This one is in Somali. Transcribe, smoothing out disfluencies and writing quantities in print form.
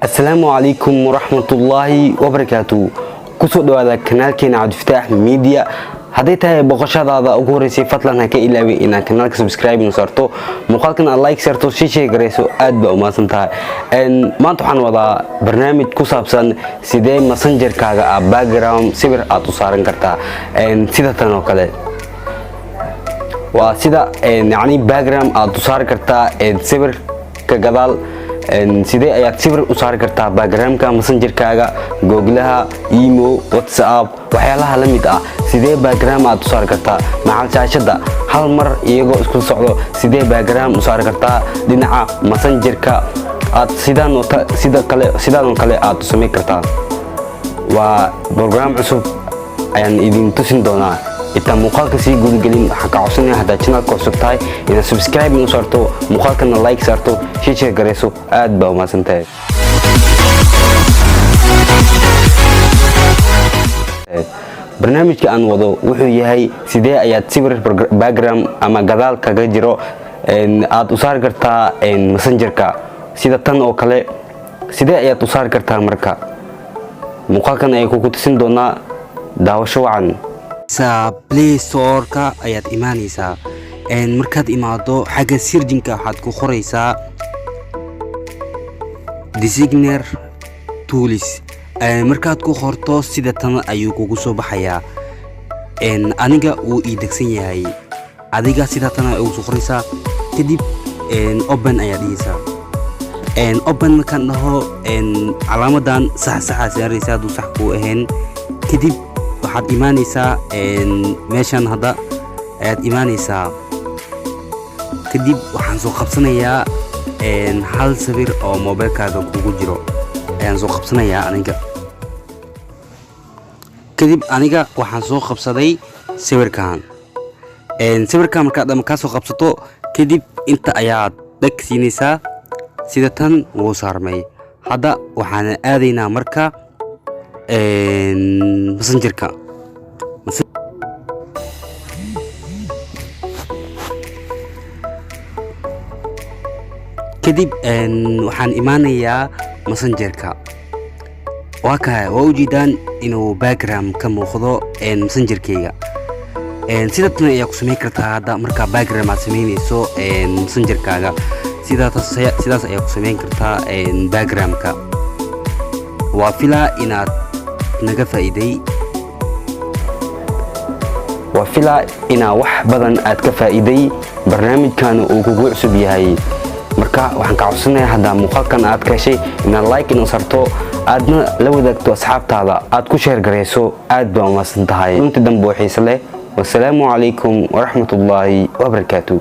السلام عليكم ورحمة الله وبركاته. كسو دوادا كنالكينا عبد الفتاح ميديا. هدي تاي بوقشادادا ugu horeysay fadlan ha ka ilaawin inaad kanaalka subscribe sarto muuqaalkana like sarto share gareyso aad ba u maasantahay maanta waxaan wadaa barnaamij ku saabsan sidee messenger-kaaga background sawir aad u saaran kartaa sida tan oo kale waa sida yani background aad u saaran kartaa sawir ka gadaal sidee ayaad sawir u saari kartaa background-ka messenger-kaaga Google-ha email WhatsApp waxyaalaha la mid ah sidee background aad u saari kartaa macal shaashada hal mar iyagoo isku socdo sidee background u saari kartaa dhinaca messenger-ka aad sidaan kale aad u sameyn kartaa waa program cusub ayaan idin tusin doonaa inta muuqaalka sii gudagelin waxaan ka codsanayaa hadda channelka cusub tahay inaad subscribe u saarto muuqaalkana like saarto share gareyso aad baa u maasantahay barnaamijka aan wado wuxuu yahay sidee ayaad sawir background ama gadaal kaga jiro aad u saari kartaa messenger-ka sida tan oo kale sidee ayaad u saari kartaa marka muuqaalkan ay kugu tusin doonaa daawasho wacan Play Store-ka ayaad imaanaysaa markaad imaado xagga searching-ka waxaad ku qoraysaa designer tools markaad ku qorto sida tan ayuu kugu soo baxayaa aniga uu ii degsan yahay adiga sida tan ayuu soo qoraysaa kadib open ayaad dhigaysaa open markaan dhaho calaamadan sax saaraysaa hadduu sax kuu ahayn kadib waxaad imaanaysaa meeshan hadda ayaad imaanaysaa kadib waxaan soo qabsanayaa hal sawir oo mobilkaaga kugu jiro ayaan soo qabsanayaa aniga kadib aniga waxaan soo qabsaday sawirkan markaad ka soo qabsato kadib inta ayaad dhag siinaysaa sida tan wuu saarmay hadda waxaan aadaynaa marka messenger-ka kadib waxaan imaanayaa messenger-ka waa ujeedaan inuu background ka muuqdo messenger-kayga sida tan ayaa ku samayn kartaa hadda markaa background aad samaynayso messenger-kaaga sidaas ayaa ku samayn kartaa background-ka waa filaa inaad naga faa'iiday waa filaa inaa wax badan aad ka faa'iiday barnaamijkan uu kugu cusub yahay marka waxaan ka codsanayaa hadda muuqaalkan aad ka heshay inaad like inuu sarto aadna la wadaagto asxaabtaada aad ku share gareyso aad baa u maasantahay runtii dambe oo xiiso leh wassalaamu calaykum waraxmatullaahi wabarakaatuh